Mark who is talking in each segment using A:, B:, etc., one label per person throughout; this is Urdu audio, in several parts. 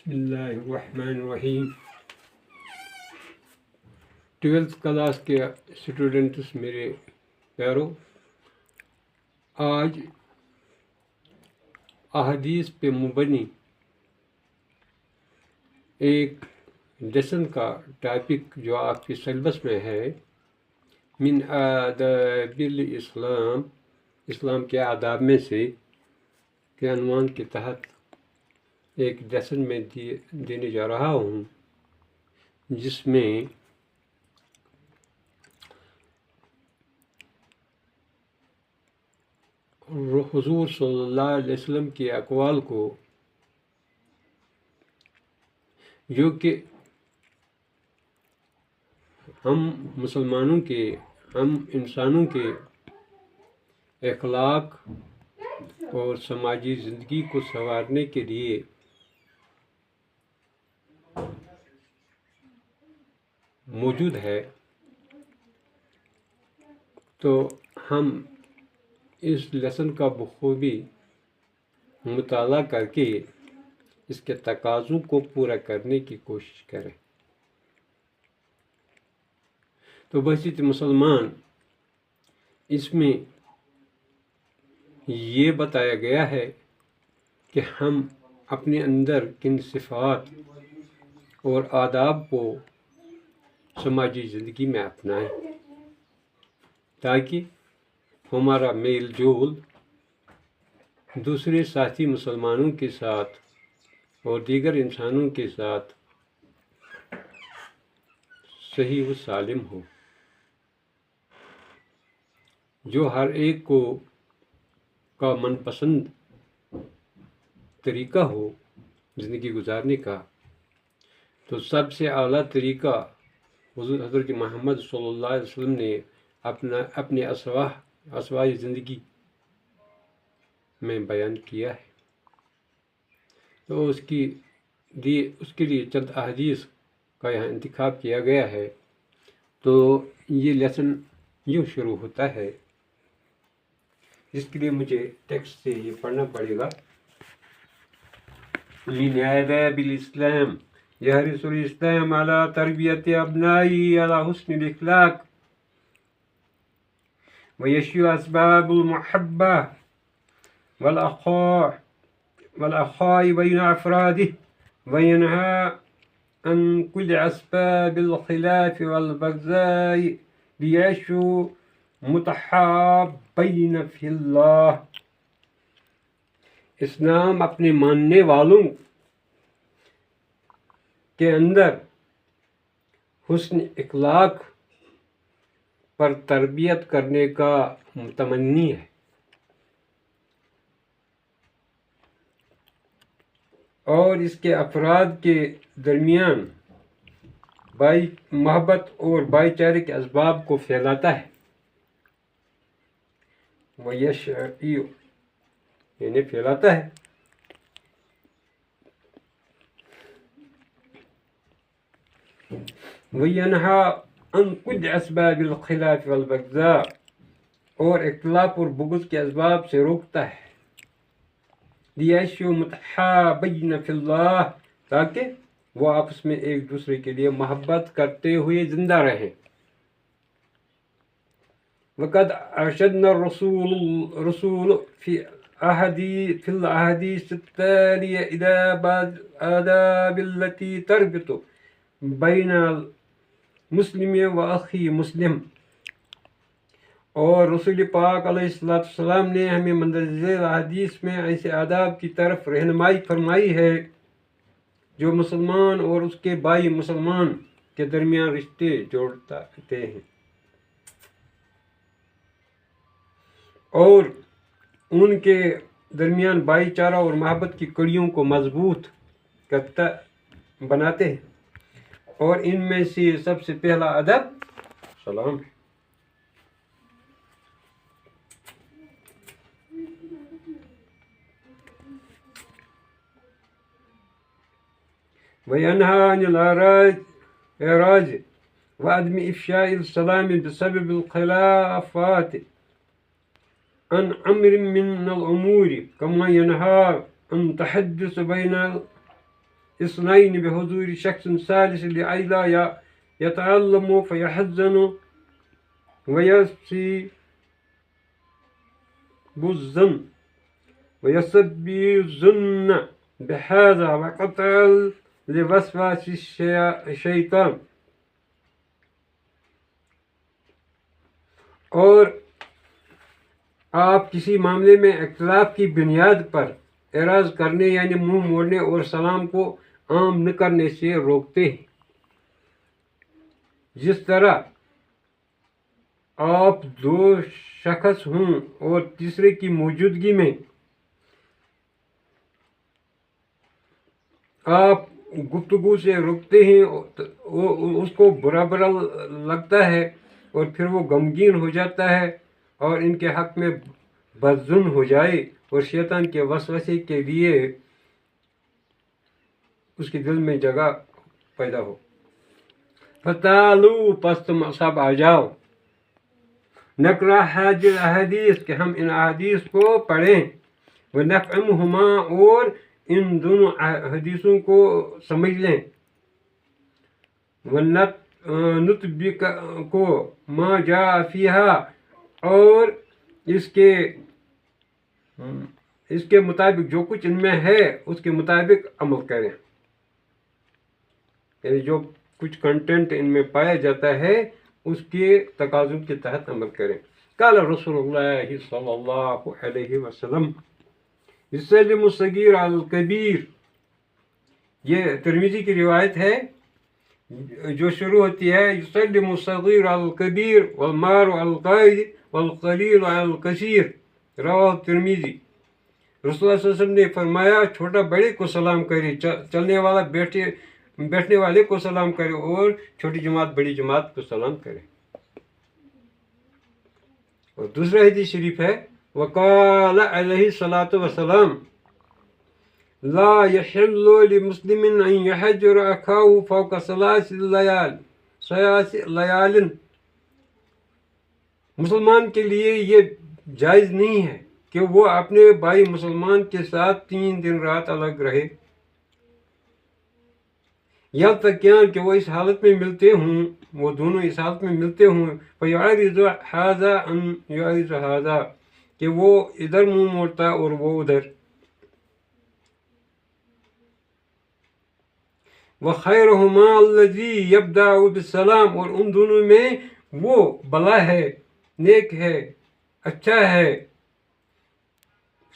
A: بسم اللہ الرحمن الرحیم۔ 12th کلاس کے اسٹوڈنٹس میرے پیارو، آج احادیث پہ مبنی ایک لیسن کا ٹاپک جو آپ کے سلیبس میں ہے، من آداب الاسلام، اسلام کے آداب میں سے، کے عنوان کے تحت ایک لیسن میں دینے جا رہا ہوں، جس میں حضور صلی اللہ علیہ وسلم کے اقوال کو، جو کہ ہم مسلمانوں کے، ہم انسانوں کے اخلاق اور سماجی زندگی کو سنوارنے کے لیے موجود ہے، تو ہم اس لیسن کا بخوبی مطالعہ کر کے اس کے تقاضوں کو پورا کرنے کی کوشش کریں۔ تو بحیثیت مسلمان اس میں یہ بتایا گیا ہے کہ ہم اپنے اندر کن صفات اور آداب کو سماجی زندگی میں اپنائیں، تاکہ ہمارا میل جول دوسرے ساتھی مسلمانوں کے ساتھ اور دیگر انسانوں کے ساتھ صحیح و سالم ہو، جو ہر ایک کو کا من پسند طریقہ ہو زندگی گزارنے کا۔ تو سب سے اعلیٰ طریقہ حضرت محمد صلی اللہ علیہ وسلم نے اپنے اسوائے زندگی میں بیان کیا ہے۔ تو اس کے لیے چند احادیث کا یہاں انتخاب کیا گیا ہے۔ تو یہ لیسن یوں شروع ہوتا ہے، جس کے لیے مجھے ٹیکسٹ سے یہ پڑھنا پڑے گا۔ من آداب الاسلام، يحرص الإسلام على تربية أبنائه على حسن الأخلاق، ويشيع أسباب المحبة والأخاء بين أفراده، وينهى عن كل أسباب الخلاف والبغضاء، ليعيشوا متحابين في الله۔ اسلام اپنے ماننے والوں کے اندر حسن اخلاق پر تربیت کرنے کا متمنی ہے، اور اس کے افراد کے درمیان محبت اور بھائی چارے کے اسباب کو پھیلاتا ہے۔ وَيَشْعِيُ یعنی پھیلاتا ہے۔ وَيَنْهَى عَنْ كُلِّ أَسْبَابِ الْخِلَافِ وَالْبَغْضَاءِ اور اختلاف اور بغض کے اسباب سے روکتا ہے۔ لِيَعِيشُوا مُتَحَابِينَ فِي اللَّهِ تاکہ وہ آپس میں ایک دوسرے کے لیے محبت کرتے ہوئے زندہ رہیں۔ وقد ارشدنا الرسول في الأحاديث التالية إلى بعض الآداب التي تربط بين المسلم وأخيه مسلم، اور رسول پاک علیہ السلام نے ہمیں مندرجہ حدیث میں ایسے آداب کی طرف رہنمائی فرمائی ہے جو مسلمان اور اس کے بھائی مسلمان کے درمیان رشتے جوڑتے ہیں اور ان کے درمیان بھائی چارہ اور محبت کی کڑیوں کو مضبوط بناتے ہیں، اور ان میں سے سب سے پہلا ادب سلام ہے۔ وَيَنْهَى عَنِ الْإِعْرَاضِ وَعَدْمِ إِفْشَاءِ السَّلَامِ بسبب الخلافات عن أمر من الأمور، كما ينهى عن تحدث بين اثنين بحضور شخص ثالث لئلا يتعلم فيحزن ويصيب الظن ويسبي الظن بهذا وقتل لوسواس الشیطان. اور آپ کسی معاملے میں اختلاف کی بنیاد پر اعراض کرنے یعنی منہ موڑنے اور سلام کو عام نہ کرنے سے روکتے ہیں. جس طرح آپ دو شخص ہوں اور تیسرے کی موجودگی میں آپ گفتگو سے روکتے ہیں، اس کو برا برا لگتا ہے اور پھر وہ غمگین ہو جاتا ہے اور ان کے حق میں بدظن ہو جائے اور شیطان کے وسوسے کے لیے اس کے دل میں جگہ پیدا ہو. فتعالوا پس تم سب آ جاؤ، نقرأ هذه الاحادیث کہ ہم ان احادیث کو پڑھیں، ونفهمهما اور ان دونوں حدیثوں کو سمجھ لیں، ونطبق کو ما جاء فيها اور اس کے مطابق جو کچھ ان میں ہے اس کے مطابق عمل کریں، یعنی جو کچھ کنٹینٹ ان میں پایا جاتا ہے اس کے تقاضوں کے تحت عمل کریں. قال رسول اللہ صلی اللہ علیہ وسلم یسلم الصغیر علی الکبیر. یہ ترمذی کی روایت ہے جو شروع ہوتی ہے یسلم الصغیر علی الکبیر والمار علی القائد والقلیل علی الکثیر، رواه ترمذی. رسول اللہ صلی اللہ علیہ وسلم نے فرمایا چھوٹا بڑے کو سلام کرے، چلنے والا بیٹھنے والے کو سلام کرے اور چھوٹی جماعت بڑی جماعت کو سلام کرے. اور دوسرا حدیث شریف ہے وقال علیہ الصلاۃ والسلام لا يحل لمسلم ان يحجر اخاه فوق ثلاث لیال. مسلمان کے لیے یہ جائز نہیں ہے کہ وہ اپنے بھائی مسلمان کے ساتھ 3 دن رات الگ رہے، یہاں تک کہ وہ اس حالت میں ملتے ہوں، وہ دونوں اس حالت میں ملتے ہوں، فَيُعَرِضُ هَذَا أَنْ يُعَرِضُ هَذَا کہ وہ ادھر منہ موڑتا اور وہ ادھر. وَخَيْرُهُمَا الَّذِي يَبْدَأُ بِالسَّلَامِ اور ان دونوں میں وہ بھلا ہے، نیک ہے، اچھا ہے،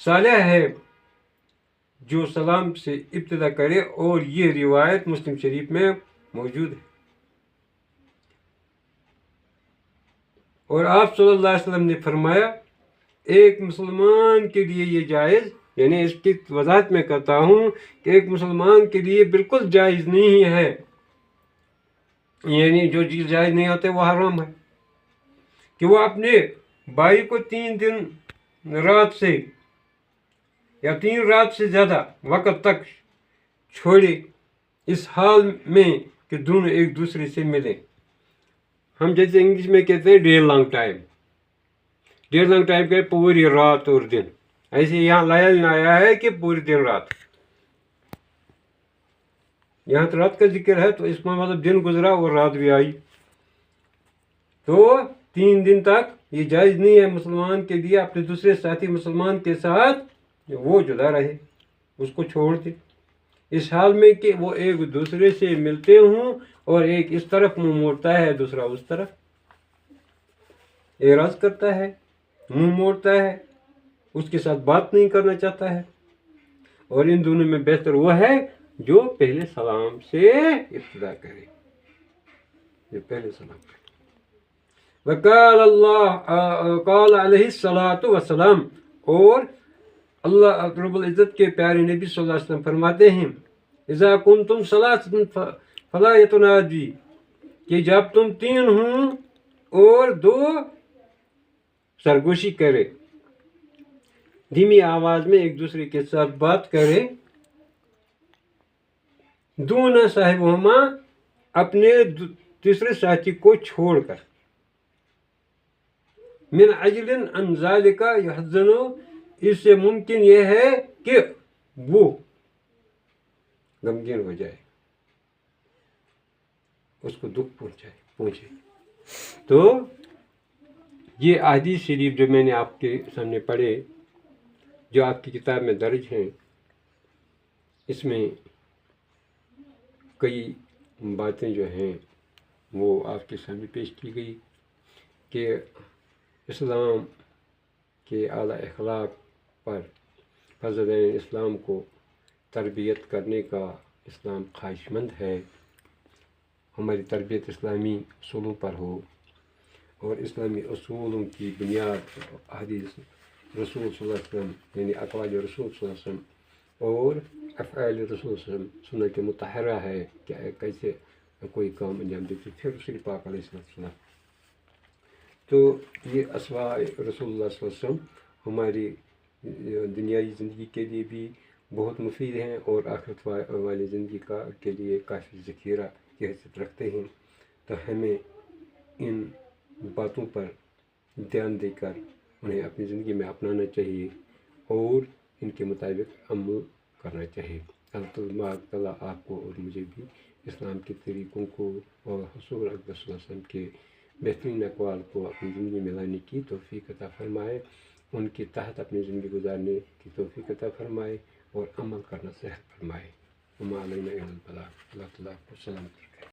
A: صالح ہے جو سلام سے ابتدا کرے، اور یہ روایت مسلم شریف میں موجود ہے. اور آپ صلی اللہ علیہ وسلم نے فرمایا ایک مسلمان کے لیے یہ جائز، یعنی اس کی وضاحت میں کرتا ہوں کہ ایک مسلمان کے لیے بالکل جائز نہیں ہے، یعنی جو چیز جائز نہیں ہوتے وہ حرام ہے، کہ وہ اپنے بھائی کو 3 دن رات سے یا 3 رات سے زیادہ وقت تک چھوڑے اس حال میں کہ دونوں ایک دوسرے سے ملیں. ہم جیسے انگلش میں کہتے ہیں ڈے لانگ ٹائم کہ پوری رات اور دن، ایسے یہاں لیال آیا ہے کہ پوری دن رات. یہاں تو رات کا ذکر ہے تو اس میں مطلب دن گزرا اور رات بھی آئی، تو 3 دن تک یہ جائز نہیں ہے مسلمان کے لیے اپنے دوسرے ساتھی مسلمان کے ساتھ وہ جدا رہے، اس کو چھوڑ دے، اس حال میں کہ وہ ایک دوسرے سے ملتے ہوں اور ایک اس طرف منہ موڑتا ہے دوسرا اس طرف، اعراض کرتا ہے، منہ موڑتا ہے، اس کے ساتھ بات نہیں کرنا چاہتا ہے. اور ان دونوں میں بہتر وہ ہے جو پہلے سلام سے ابتدا کرے، جو پہلے سلام کرے. وقال علیہ الصلاۃ والسلام اور اللہ رب العزت کے پیارے نبی صلی اللہ علیہ وسلم فرماتے ہیں اذا کنتم ثلاثۃ فلا یتناجی کہ جب تم 3 ہوں اور 2 سرگوشی کرے، دھیمی آواز میں ایک دوسرے کے ساتھ بات کرے، دون صاحبہما اپنے تیسرے ساتھی کو چھوڑ کر، من اجل ان ذالک یحزن اس سے ممکن یہ ہے کہ وہ غمگین ہو جائے، اس کو دکھ پہنچے۔ تو یہ احادیث شریف جو میں نے آپ کے سامنے پڑھے، جو آپ کی کتاب میں درج ہیں، اس میں کئی باتیں جو ہیں وہ آپ کے سامنے پیش کی گئی کہ اسلام کے اعلیٰ اخلاق پر فرزندان اسلام کو تربیت کرنے کا اسلام خواہش مند ہے، ہماری تربیت اسلامی اصولوں پر ہو، اور اسلامی اصولوں کی بنیاد حدیث رسول صلی اللہ علیہ وسلم یعنی اقوال رسول صلی اللہ علیہ وسلم اور افعال رسول صلی اللہ علیہ وسلم سنت مطہرہ ہے کہ کیسے کوئی کام انجام دیتے پھر رسول پاک علیہ السلام۔ تو یہ اسواء رسول اللہ صلی اللہ علیہ وسلم ہماری دنیائی زندگی کے لیے بھی بہت مفید ہیں اور آخرت والی زندگی کے لیے کافی ذخیرہ کی حیثیت رکھتے ہیں۔ تو ہمیں ان باتوں پر دھیان دے کر انہیں اپنی زندگی میں اپنانا چاہیے اور ان کے مطابق عمل کرنا چاہیے۔ اللہ تعالیٰ آپ کو اور مجھے بھی اسلام کے طریقوں کو اور حضور اکبر صلی اللہ علیہ وسلم کے بہترین اقوال کو اپنی زندگی میں لانے کی توفیق عطا فرمائے، ان کے تحت اپنی زندگی گزارنے کی توفیق عطا فرمائے اور عمل کرنا صحت فرمائے۔ وما علینا الا البلاغ۔ اللہ تعالیٰ کو سلام۔